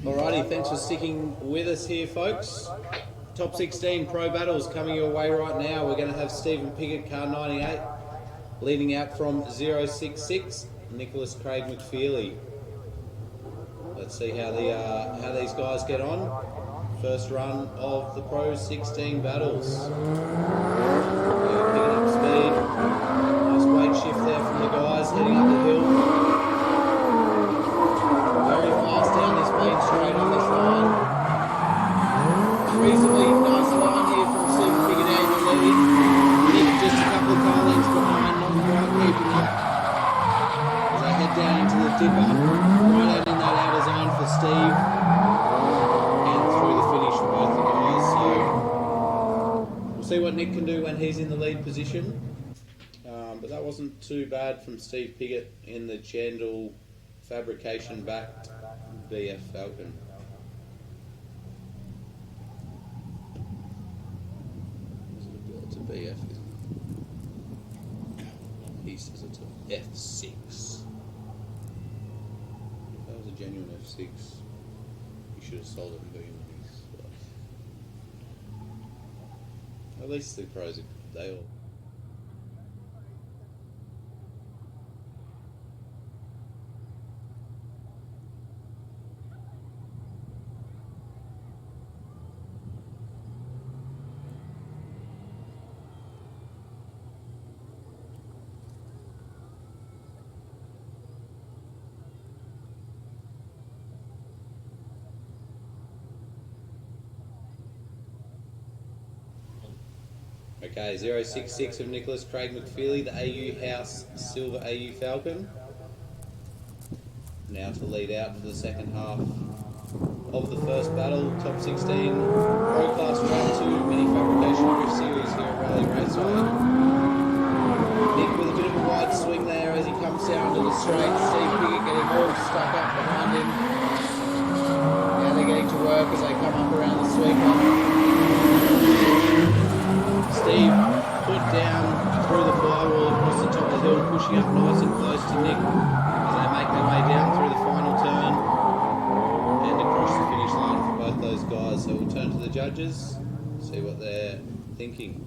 Alrighty, thanks for sticking with us here, folks. Top 16 pro battles coming your way right now. We're going to have Stephen Piggott, car 98, leading out from 066, Nicholas Craig McFeely. Let's see how these guys get on. First run of the Pro 16 battles. Picking up speed. Nice weight shift there from the guys heading up the hill. Very fast down this main straight on this line. Reasonably nice line here from Stephen Piggott out in the lead. Nick just a couple of car lengths behind, not quite keeping up. As they head down into the dipper, right out in that outer zone for Steve. See what Nick can do when he's in the lead position, but that wasn't too bad from Steve Piggott in the Jandal fabrication backed BF Falcon. It's a BF. He says it's an F6. If that was a genuine F6, you should have sold it and got him. At least the pros, they all. Okay, 066 of Nicholas Craig McFeely, the AU House Silver AU Falcon. Now to lead out for the second half of the first battle, top 16 Pro Class Round 2 Mini Fabrication Drift Series here at Raleigh Raceway. Nick with a bit of a wide swing there as he comes down to the straight. Steve Piggott getting all stuck up behind him. Now they're getting to work as they come up around the sweeper. Steve put down through the firewall across the top of the hill, pushing up nice and close to Nick as they make their way down through the final turn and across the finish line for both those guys. So we'll turn to the judges, see what they're thinking.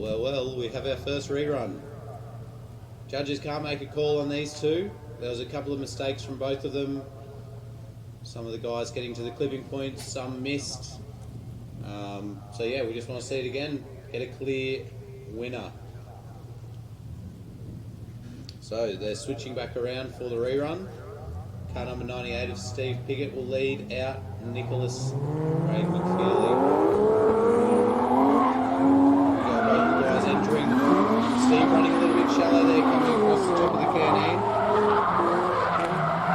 Well, we have our first rerun. Judges can't make a call on these two. There was a couple of mistakes from both of them. Some of the guys getting to the clipping points, some missed. So yeah, we just want to see it again, get a clear winner. So they're switching back around for the rerun. Car number 98 of Steve Piggott will lead out Nicholas Craig McFeely. Entering. Steve running a little bit shallow there, coming across the top of the canyon.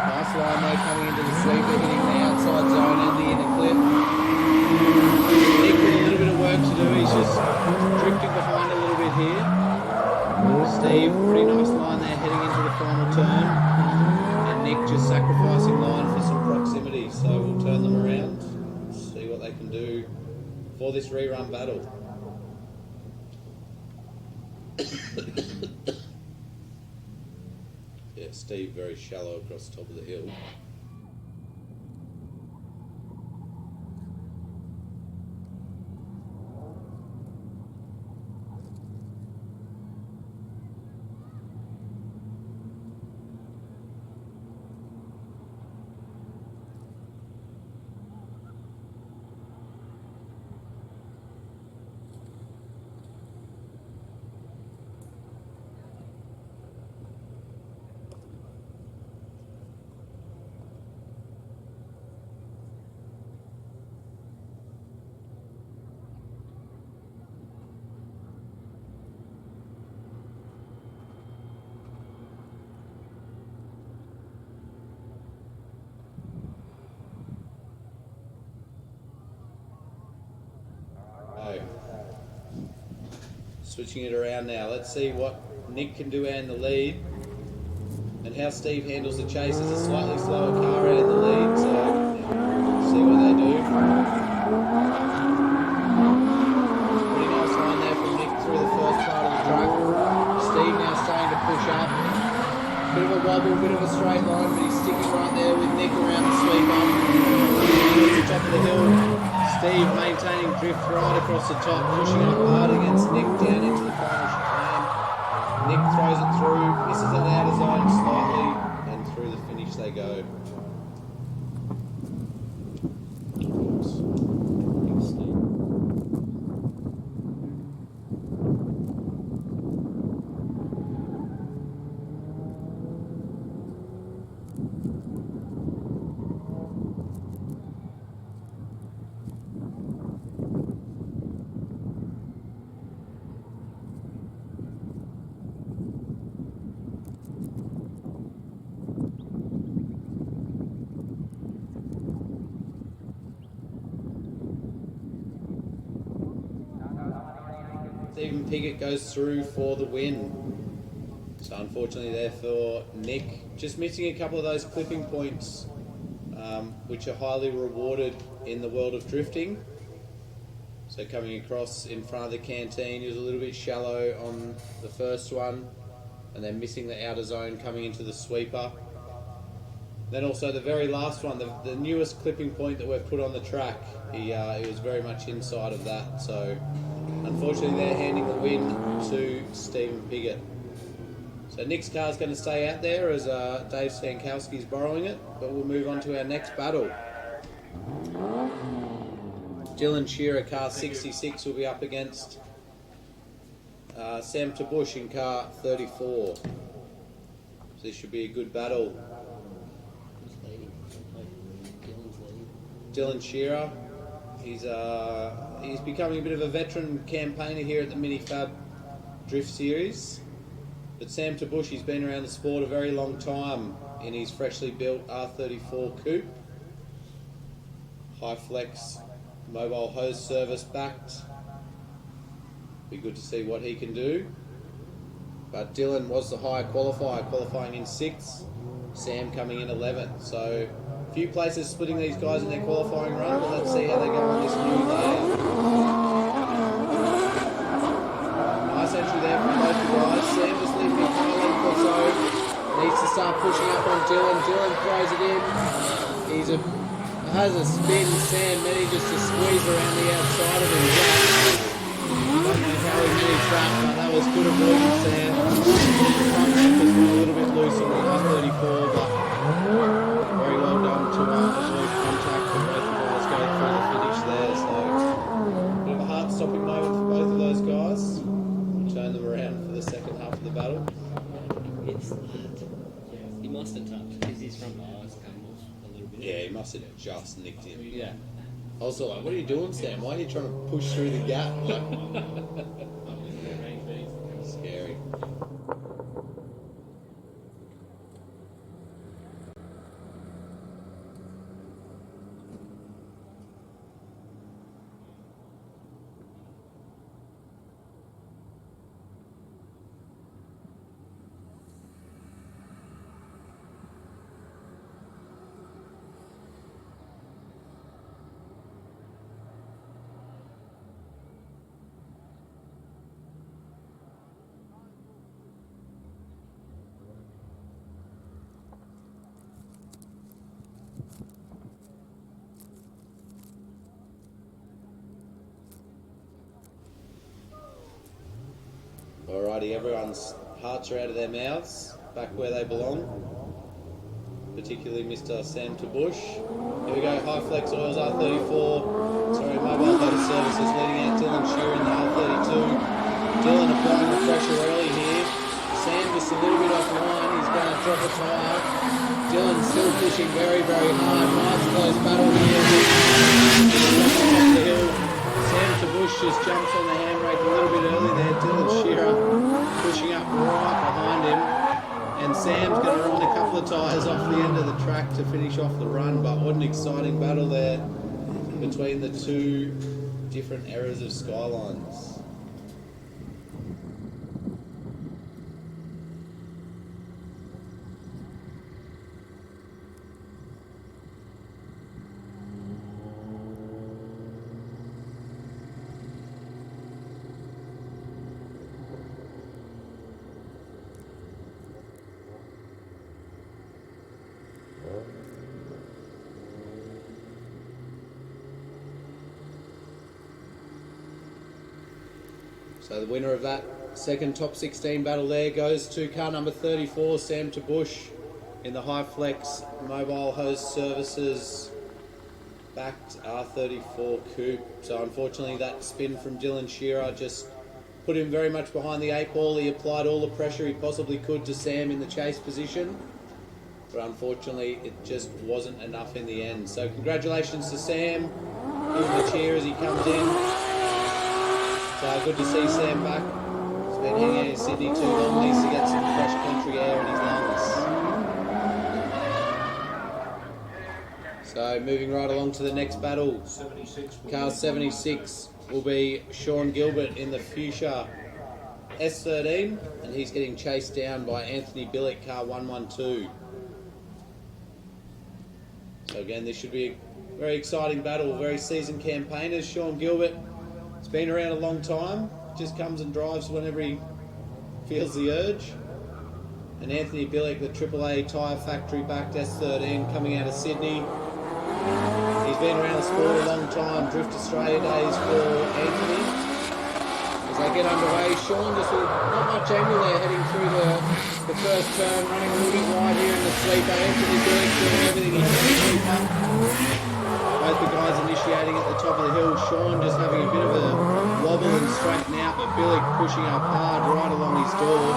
Nice line there coming into the sleeper, hitting the outside zone and the inner clip. Nick with a little bit of work to do. He's just them around, see what they can do for this rerun battle. Yeah, Steve very shallow across the top of the hill. Switching it around now. Let's see what Nick can do and the lead, and how Steve handles the chase. It's a slightly slower car out in the lead, so see what they do. Pretty nice line there from Nick through the first part of the track. Steve now starting to push up. Bit of a wobble, bit of a straight line, but he's sticking right there with Nick around the sweep up. Towards the top of the hill. Steve maintaining drift right across the top, pushing up hard against Nick down into the final chicane. Nick throws it through, misses that out of zone slightly, and through the finish they go. Stephen Piggott goes through for the win. So unfortunately there for Nick, just missing a couple of those clipping points, which are highly rewarded in the world of drifting. So coming across in front of the canteen, he was a little bit shallow on the first one, and then missing the outer zone coming into the sweeper. Then also the very last one, the newest clipping point that we've put on the track, he was very much inside of that. So unfortunately they're handing the win to Stephen Piggott. So Nick's car's going to stay out there as Dave Stankowski's borrowing it, but we'll move on to our next battle. Dylan Shearer, car 66, will be up against Sam Tabush in car 34. So this should be a good battle. Dylan Shearer, he's becoming a bit of a veteran campaigner here at the Minifab Drift Series. But Sam Tabush, he's been around the sport a very long time in his freshly built R34 coupe. High flex, mobile hose service backed. Be good to see what he can do. But Dylan was the high qualifier, qualifying in 6th. Sam coming in 11th. So a few places splitting these guys in their qualifying run, but let's see how they go on this new layout. Nice entry there from both the guys. Sam just leaving a car length or so. Needs to start pushing up on Dylan. Dylan throws it in. Has a spin. Sam managed just to squeeze around the outside of him. Don't know how he managed that, but that was good avoidance there. The front end just went a little bit loose on the R34, but very well done to avoid contact, and both the guys go through the finish there. So a bit of a heart-stopping moment for both of those guys. We'll turn them around for the second half of the battle. He must have touched because his front eyes come off a little bit. Yeah, he must have just nicked him. Yeah. I was like, what are you doing, Sam? Why are you trying to push through the gap? Like, scary. everybody. Everyone's hearts are out of their mouths, back where they belong. Particularly Mr. Sam Tabush. Here we go, High Flex Oils R34. Sorry, Mobile Motor Services leading out Dylan Shearer in the R32. Dylan applying the pressure early here. Sam just a little bit offline. He's going to drop a tyre. Dylan still pushing very, very hard. Nice close battle here. Top of the hill. Sam Tabush just jumps on the handbrake a little bit early there. Dylan Shearer pushing up right behind him. And Sam's going to run a couple of tyres off the end of the track to finish off the run. But what an exciting battle there between the two different eras of Skylines. So the winner of that second top 16 battle there goes to car number 34, Sam Tabush, in the High Flex Mobile Hose Services backed R34 coupe. So unfortunately that spin from Dylan Shearer just put him very much behind the 8 ball. He applied all the pressure he possibly could to Sam in the chase position, but unfortunately it just wasn't enough in the end. So congratulations to Sam. Give him a cheer as he comes in. So good to see Sam back. He's been hanging out in Sydney too long. Needs to get some fresh country air in his lungs. So moving right along to the next battle. Car 76 will be Sean Gilbert in the Fuchsia S13, and he's getting chased down by Anthony Billick, car 112. So again, this should be a very exciting battle, very seasoned campaigners. Sean Gilbert, it's been around a long time, just comes and drives whenever he feels the urge. And Anthony Billick, the AAA tyre factory backed S13 coming out of Sydney. He's been around the sport a long time, Drift Australia days for Anthony. As they get underway, Sean just with not much angle there heading through the first turn, running a little bit wide here in the sleeper. Anthony Billick doing everything he can to keep up. Both the guys initiating at the top of the hill. Sean just having a bit of a wobble and straighten out, but Billick pushing up hard right along his door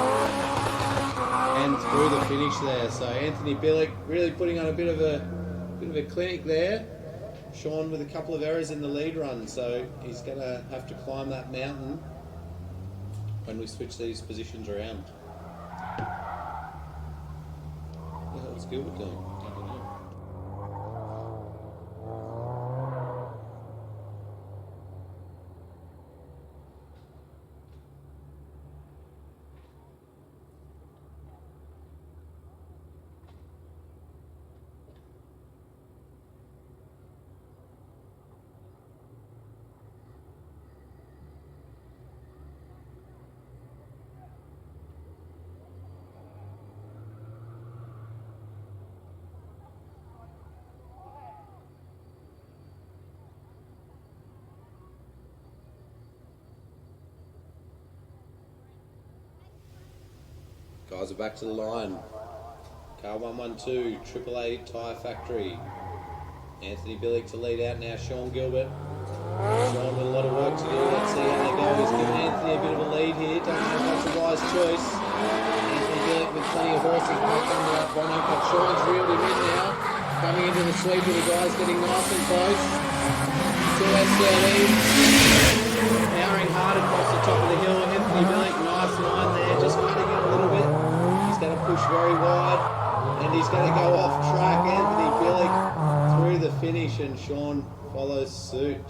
and through the finish there. So Anthony Billick really putting on a bit of a clinic there. Sean with a couple of errors in the lead run, so he's going to have to climb that mountain when we switch these positions around. What the hell is Gilbert doing? I don't know. Guys are back to the line. Car 112, AAA Tyre Factory. Anthony Billick to lead out now, Sean Gilbert. Sean with a lot of work to do. Let's see how they go. He's given Anthony a bit of a lead here. Don't know if that's a wise choice. Anthony Billick with plenty of horses back under that bonnet, but Sean's reeled him in now. Coming into the sweeper, the guys getting nice and close. To S13. Powering hard across the top of the hill. Anthony Billick, nice line there, just cutting it a little bit. He's going to push very wide, and he's going to go off track. Anthony Billick through the finish, and Sean follows suit.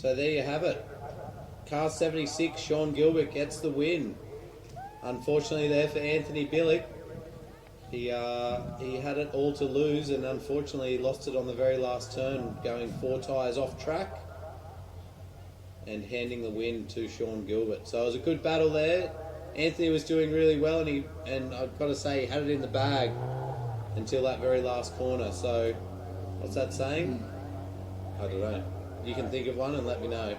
So there you have it. Car 76, Sean Gilbert gets the win. Unfortunately there for Anthony Billick. He had it all to lose, and unfortunately he lost it on the very last turn, going 4 tyres off track and handing the win to Sean Gilbert. So it was a good battle there. Anthony was doing really well, and I've got to say he had it in the bag until that very last corner. So what's that saying? I don't know. You can think of one and let me know.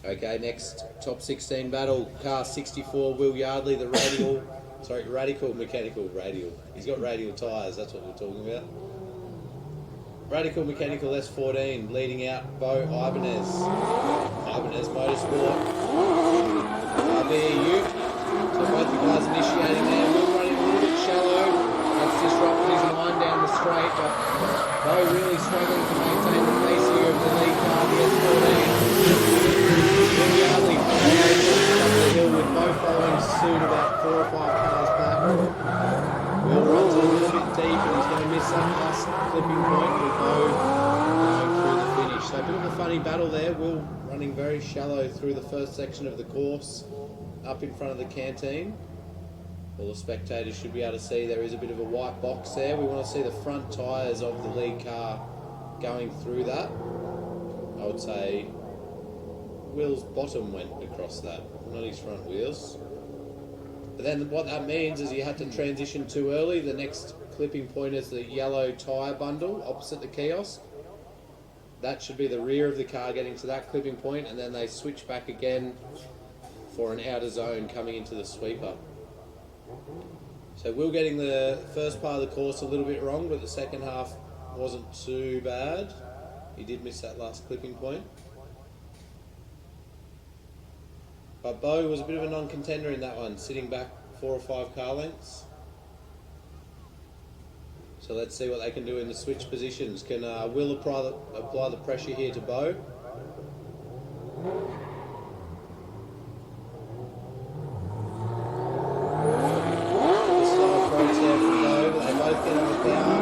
Okay, next top 16 battle, car 64, Will Yardley, the radical mechanical radial. He's got radial tyres, that's what we're talking about. Radical mechanical S14, leading out Bo Ibanez. Ibanez Motorsport. BEU. So both the guys initiating there. Will running a little bit shallow. That's disrupted his line down the straight, but Bo really struggling to maintain the pace here of the lead car, the S14. Will Yardley up the hill with Bo following suit about 4 or 5 cars back. Will runs a little bit deep and he's going to miss that last clipping point with Bo going through the finish. So a bit of a funny battle there. Will running very shallow through the first section of the course up in front of the canteen. All the spectators should be able to see there is a bit of a white box there. We want to see the front tyres of the lead car going through that. I would say Will's bottom went across that, not his front wheels. But then what that means is you had to transition too early. The next clipping point is the yellow tyre bundle opposite the kiosk. That should be the rear of the car getting to that clipping point, and then they switch back again for an outer zone coming into the sweeper. So Will getting the first part of the course a little bit wrong, but the second half wasn't too bad. He did miss that last clipping point. But Bo was a bit of a non-contender in that one, sitting back 4 or 5 car lengths. So let's see what they can do in the switch positions. Can Will apply the pressure here to Bo? The slow approach there from Bo, but they both get on the power.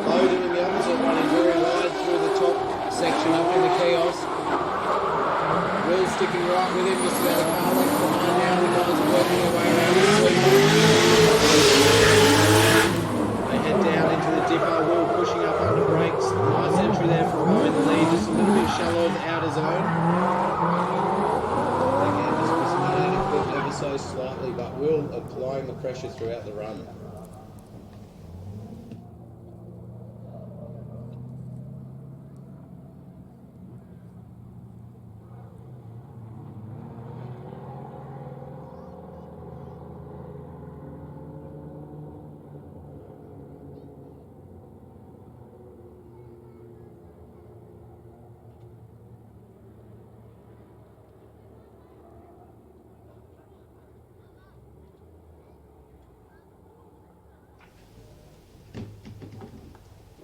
Bo doing the opposite, running very wide through the top section up in the kiosk. Will sticking right with him, just about a car length behind now. The guys are working their way around the sweeper. They head down into the dipper. Will pushing up under brakes. Nice entry there from Bo in the lead, just a little bit shallow of the outer zone. Again, just missing that out of clip ever so slightly, but Will applying the pressure throughout the run.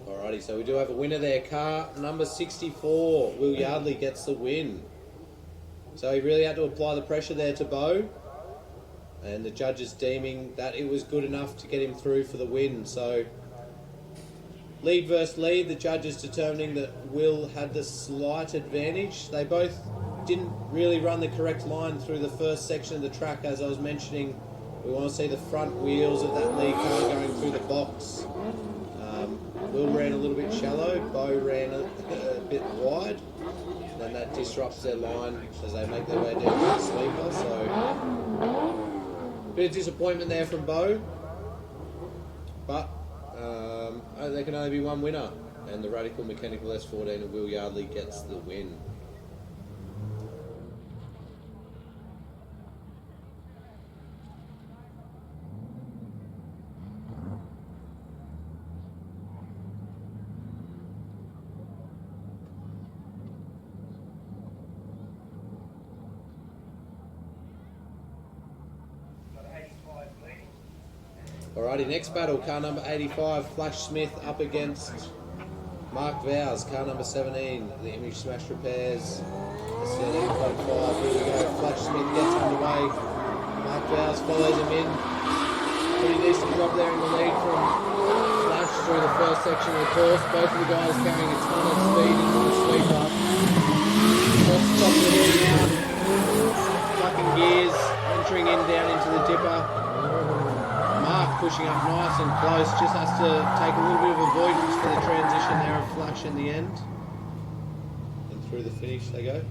Alrighty, so we do have a winner there. Car number 64, Will Yardley gets the win. So he really had to apply the pressure there to Bo, and the judges deeming that it was good enough to get him through for the win. So lead versus lead, the judges determining that Will had the slight advantage. They both didn't really run the correct line through the first section of the track, as I was mentioning. We want to see the front wheels of that lead car going through the box. Will ran a little bit shallow, Bo ran a bit wide, and then that disrupts their line as they make their way down to the sleeper. So, bit of disappointment there from Bo, but there can only be one winner, and the Radical Mechanical S14 of Will Yardley gets the win. Alrighty, next battle, car number 85, Flash Smith up against Mark Vowes, car number 17, the Image Smash Repairs, the 13.5. Here we go, Flash Smith gets underway, Mark Vowes follows him in. Pretty decent job there in the lead from Flash through the first section of the course. Both of the guys carrying a ton of speed into the sweeper. Just top the hill now, plucking gears, entering in down into the dipper. Mark pushing up nice and close, just has to take a little bit of avoidance for the transition there of Flash in the end. And through the finish they go.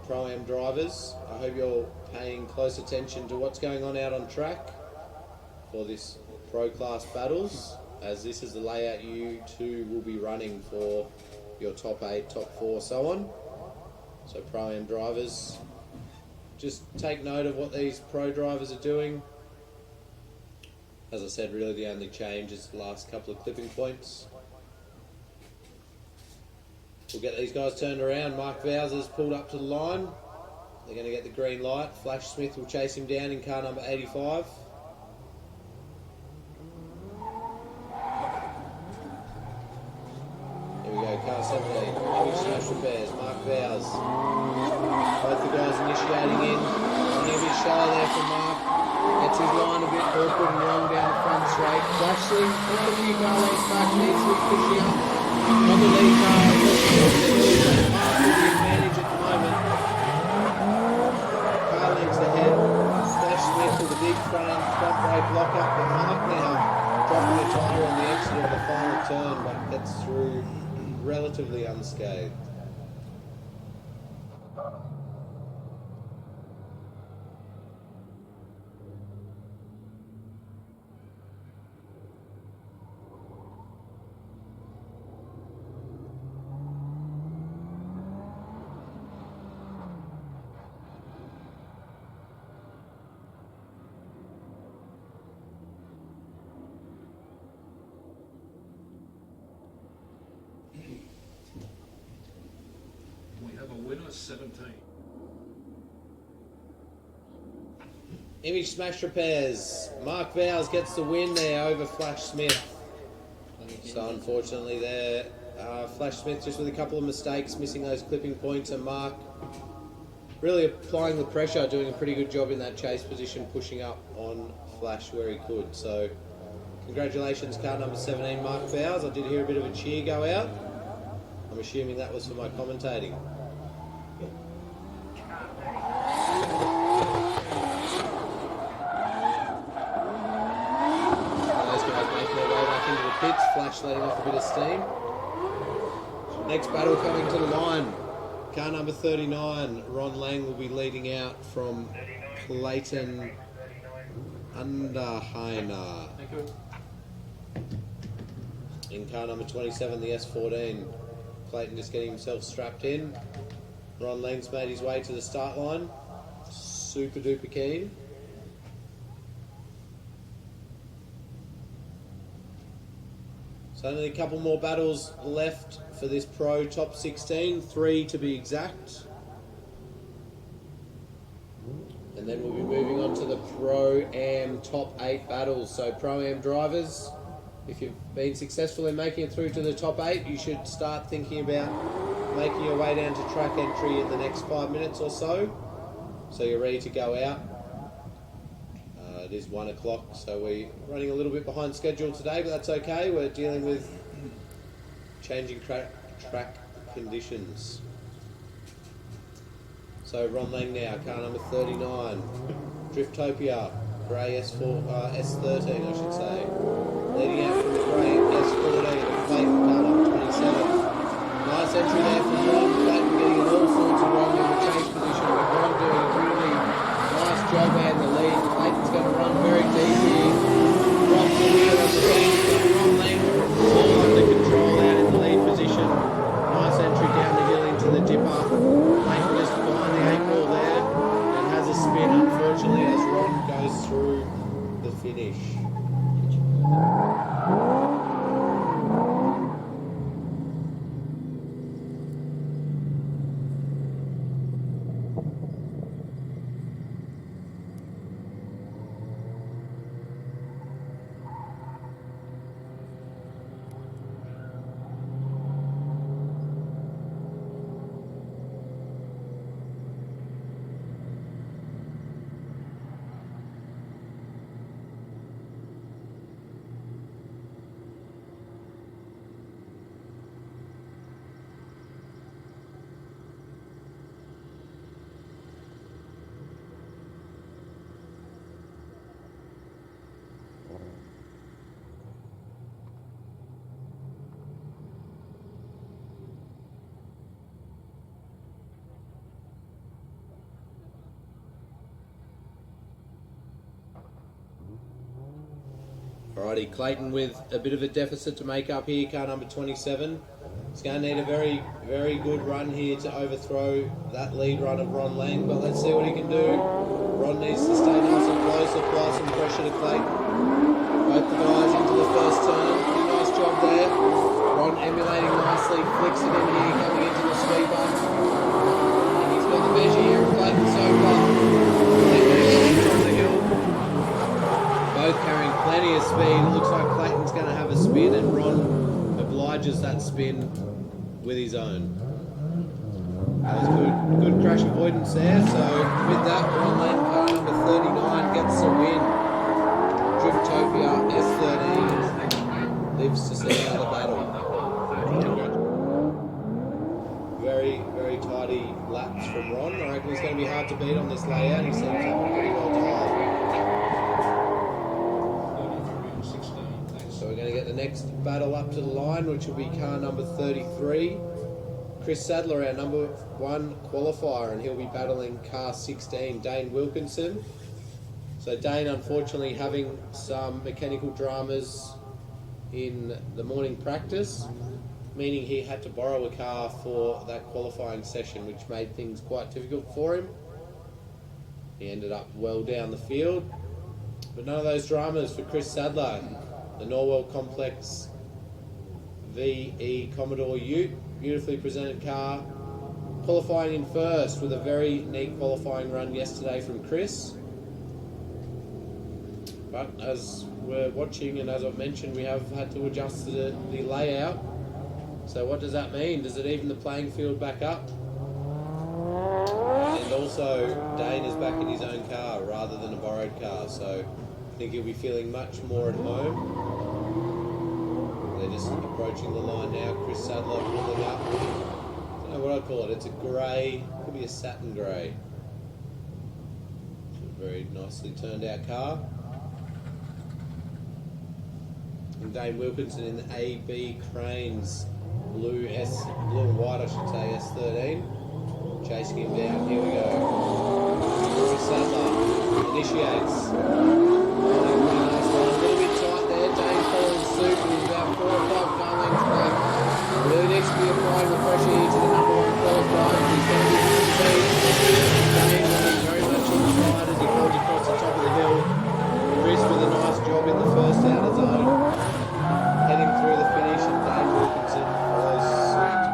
Pro-Am drivers, I hope you're paying close attention to what's going on out on track for this Pro Class battles, as this is the layout you two will be running for your top 8, top 4, so on. So Pro-Am drivers, just take note of what these Pro drivers are doing. As I said, really the only change is the last couple of clipping points. We'll get these guys turned around. Mark Vowes has pulled up to the line. They're going to get the green light. Flash Smith will chase him down in car number 85. Here we go, car 17. Image Smash Repairs. Mark Vowes. Both the guys initiating in. Running a bit shallow there from Mark. Gets his line a bit awkward and wrong down the front straight. Flashley, just a few car lengths back, needs to be pushing up. On the lead car, Mark with the advantage at the moment. Car lengths ahead. Flash Smith with a big front brake lock up, but Mark now dropping the tyre on the exit of the final turn, but gets through relatively unscathed. Winner 17. Image Smash Repairs. Mark Vowes gets the win there over Flash Smith. So unfortunately there, Flash Smith just with a couple of mistakes, missing those clipping points, and Mark really applying the pressure, doing a pretty good job in that chase position, pushing up on Flash where he could. So congratulations, car number 17, Mark Vowes. I did hear a bit of a cheer go out. I'm assuming that was for my commentating. Pits, Flash letting off a bit of steam. Next battle coming to the line. Car number 39, Ron Lang will be leading out from Clayton Underheiner. In car number 27, the S14. Clayton just getting himself strapped in. Ron Lang's made his way to the start line. Super duper keen. So only a couple more battles left for this Pro Top 16, 3 to be exact. And then we'll be moving on to the Pro-Am Top 8 battles. So Pro-Am drivers, if you've been successful in making it through to the top 8, you should start thinking about making your way down to track entry in the next 5 minutes or so. So you're ready to go out. It is 1 o'clock, so we're running a little bit behind schedule today, but that's okay. We're dealing with changing track conditions. So Ron Lang now, car number 39, Driftopia, grey S13 I should say. Leading out from the grey S14, Clayton, car number 27. Nice entry there from Ron, Clayton getting in all sorts of wrong in the chase position, but Ron doing a really nice job there in the lead. Clayton's going to run very deep here. Drops the wheel on the change, but Ron Lang all under control out in the lead position. Nice entry down the hill into the dipper. Clayton just behind the 8 ball there and has a spin, unfortunately, as Ron goes through the finish. Alrighty, Clayton with a bit of a deficit to make up here, car number 27. He's going to need a very, very good run here to overthrow that lead run of Ron Lang, but let's see what he can do. Ron needs to stay nice and close, apply some pressure to Clayton. Both the guys into the first turn. Pretty nice job there. Ron emulating nicely, flicks it in here, coming into the sweeper. And he's got the measure here of Clayton so far. On the hill. Both carrying plenty of speed. It looks like Clayton's going to have a spin, and Ron obliges that spin with his own. That was good crash avoidance there. So with that, Ron Lang, car number 39, gets the win. Driftopia S13 lives to see another battle. Very, very tidy laps from Ron. I reckon he's going to be hard to beat on this layout. He seems to have it pretty well dialed. So we're going to get the next battle up to the line, which will be car number 33. Chris Sadler, our number 1 qualifier, and he'll be battling car 16, Dane Wilkinson. So Dane, unfortunately, having some mechanical dramas in the morning practice, meaning he had to borrow a car for that qualifying session, which made things quite difficult for him. He ended up well down the field, but none of those dramas for Chris Sadler. The Norwell Complex VE Commodore Ute, beautifully presented car, qualifying in first with a very neat qualifying run yesterday from Chris. But as we're watching, and as I've mentioned, we have had to adjust the layout. So what does that mean? Does it even the playing field back up? And also, Dane is back in his own car rather than a borrowed car, so I think he'll be feeling much more at home. They're just approaching the line now. Chris Sadler pulling up. I don't know what I'd call it. It's a grey, could be a satin grey. It's a very nicely turned out car. And Dane Wilkinson in the AB Cranes blue and white, I should say, S13. Chasing him down. Here we go. Chris Sadler initiates. A little bit tight there. Dane following suit with about 4 or 5 car lengths back. Really needs to be applying the pressure here to the number 1 qualifier. He's going to be Dane running very much inside as he falls across the top of the hill. Chris with a nice job in the first outer zone. Heading through the finish, and Dane Wilkinson follows suit.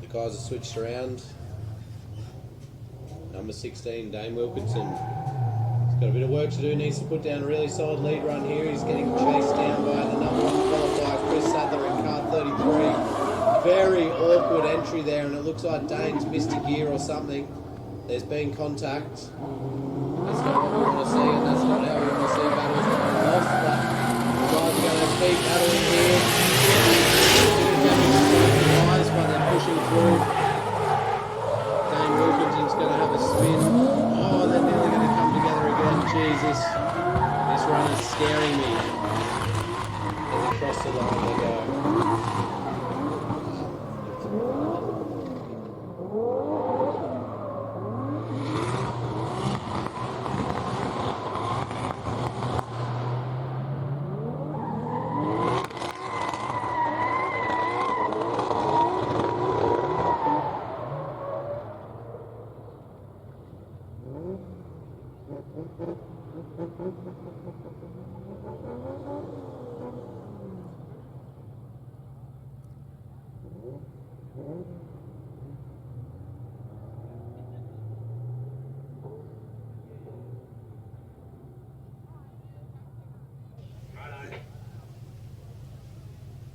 The guys are switched around. Number 16, Dane Wilkinson. He's got a bit of work to do, needs to put down a really solid lead run here. He's getting chased down by the number 1 qualifier, Chris Sadler in car 33. Very awkward entry there, and it looks like Dane's missed a gear or something. There's been contact. That's not what we want to see, and that's not how we want to see battles going off, but the guys are going to keep battling here. But they're pushing through. Dane Wilkinson's going to have a spin. Oh, they're nearly going to come together again. Jesus, this run is scaring me. As they cross the line, they go.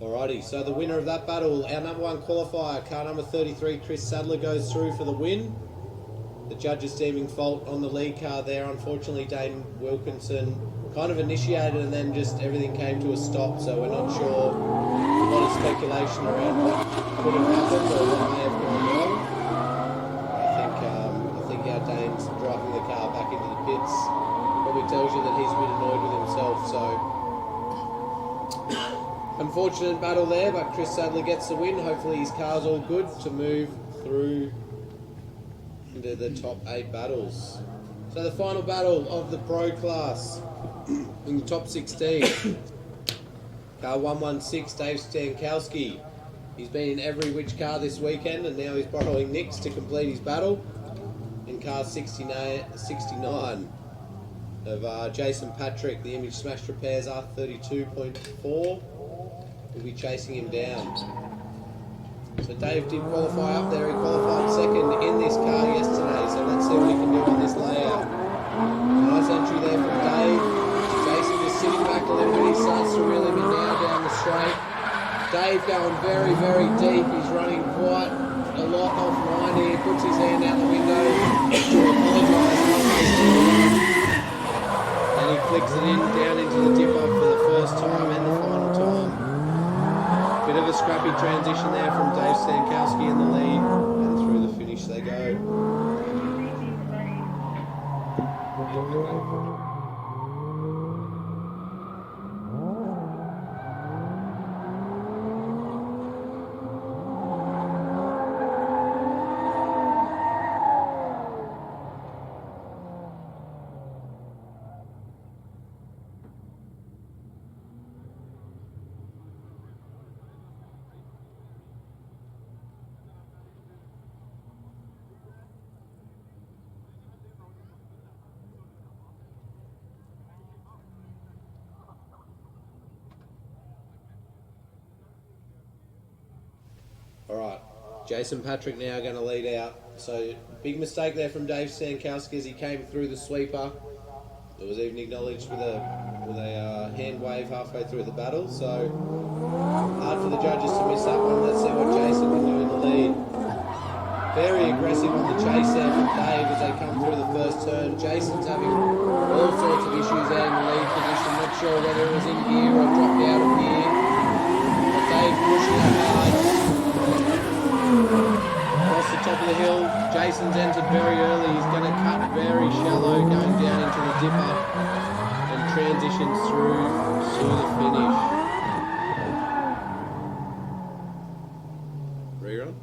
Alrighty, so the winner of that battle, our number 1 qualifier, car number 33, Chris Sadler, goes through for the win. The judges deeming fault on the lead car there. Unfortunately, Dane Wilkinson kind of initiated and then just everything came to a stop, so we're not sure. A lot of speculation around what could have happened or what may have gone wrong. I think our Dane's driving the car back into the pits probably tells you that he's a bit annoyed with himself, so unfortunate battle there, but Chris Sadler gets the win. Hopefully his car's all good to move through into the top 8 battles. So the final battle of the pro class in the top 16. Car 116, Dave Stankowski. He's been in every which car this weekend, and now he's borrowing Nick's to complete his battle in car 69 of Jason Patrick, the Image Smash Repairs R32.4. Will be chasing him down. So Dave did qualify up there. He qualified second in this car yesterday, so let's see what he can do on this layout. Nice entry there from Dave. Jason just sitting back a little bit. He starts to reel him in now down the straight. Dave going very, very deep. He's running quite a lot offline here. He puts his hand out the window to apologise. And he flicks it in down into the dipper for the first time and the final time. Bit of a scrappy transition there from Dave Stankowski in the lead, and through the finish they go. Alright, Jason Patrick now going to lead out. So, big mistake there from Dave Stankowski as he came through the sweeper. It was even acknowledged with a hand wave halfway through the battle. So, hard for the judges to miss that one. Let's see what Jason can do in the lead. Very aggressive on the chase there from Dave as they come through the first turn. Jason's having all sorts of issues there in the lead position. Not sure whether it was in gear or dropped out of gear. But Dave pushing it hard. Across the top of the hill, Jason's entered very early. He's going to cut very shallow going down into the dipper and transitions through to the finish. Rerun.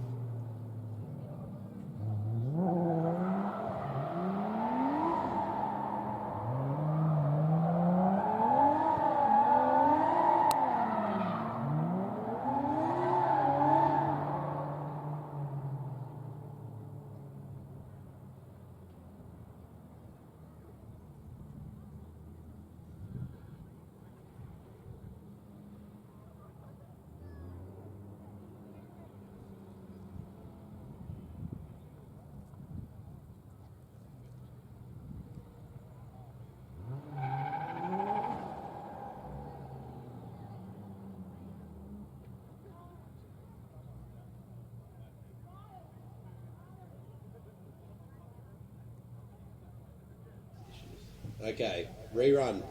Okay, rerun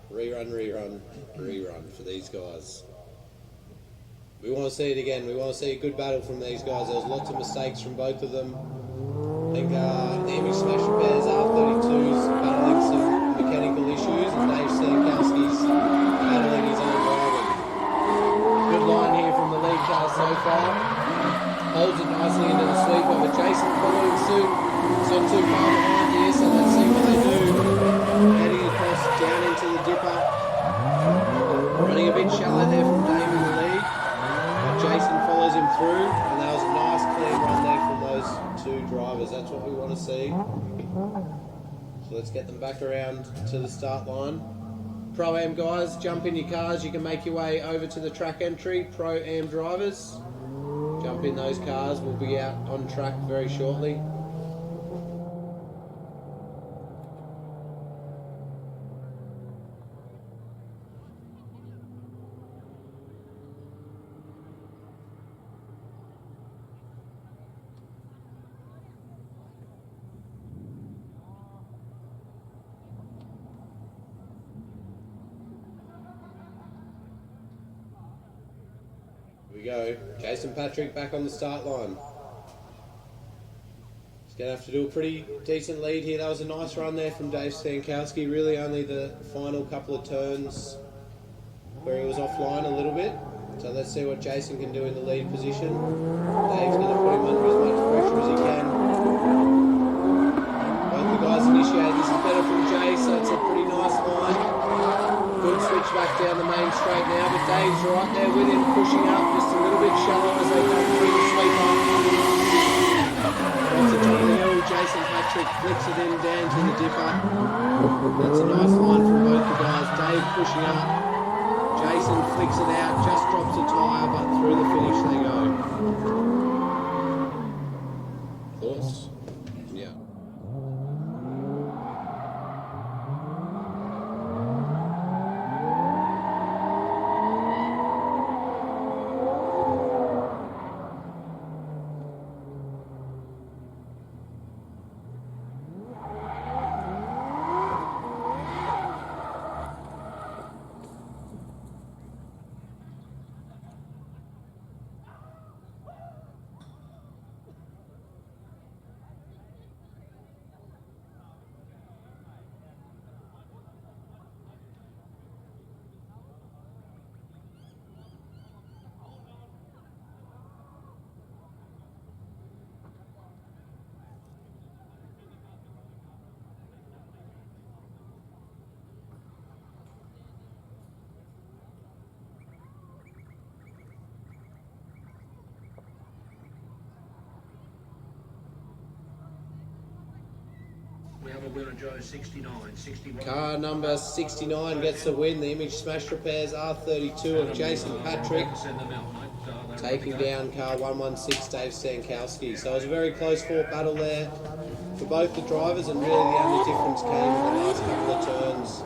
for these guys. We want to see it again. We want to see a good battle from these guys. There was lots of mistakes from both of them. I think the Image Smash Repairs R32's battling some mechanical issues, and Dave Stankowski's battling his own driving. Good line here from the lead car so far. Holds it nicely into the sweeper, but Jason following suit. It's not too far behind here, so let's see what they do. Heading across down into the dipper. Running a bit shallow there from Dave in the lead. But Jason follows him through, and that was a nice clean run there from those two drivers. That's what we want to see. So let's get them back around to the start line. Pro-Am guys, jump in your cars. You can make your way over to the track entry. Pro-Am drivers, jump in those cars. We'll be out on track very shortly. We go. Jason Patrick back on the start line. He's going to have to do a pretty decent lead here. That was a nice run there from Dave Stankowski. Really only the final couple of turns where he was offline a little bit. So let's see what Jason can do in the lead position. Dave's going to put him under as much pressure as he can. Both the guys initiate. This is better from Jay, so it's a pretty nice line. Good switch back down the main straight now, but Dave's right there with him, pushing up just a little bit shallow as they come through the sweeper. Off the top of the hill, Jason Patrick flicks it in down to the dipper. That's a nice line from both the guys. Dave pushing up, Jason flicks it out, just drops a tyre, but through the finish they go. Thoughts? Yeah. We have a winner, Joe, 69, 61. Car number 69 gets the win. The Image Smash Repairs R32 of Jason Patrick, Send them out, mate. taking down car 116 Dave Stankowski. So it was a very close fought battle there for both the drivers, and really the only difference came in the last couple of turns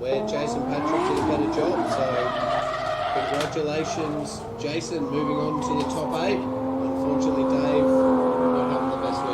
where Jason Patrick did a better job. So congratulations, Jason, moving on to the top 8. Unfortunately, Dave not having the best week.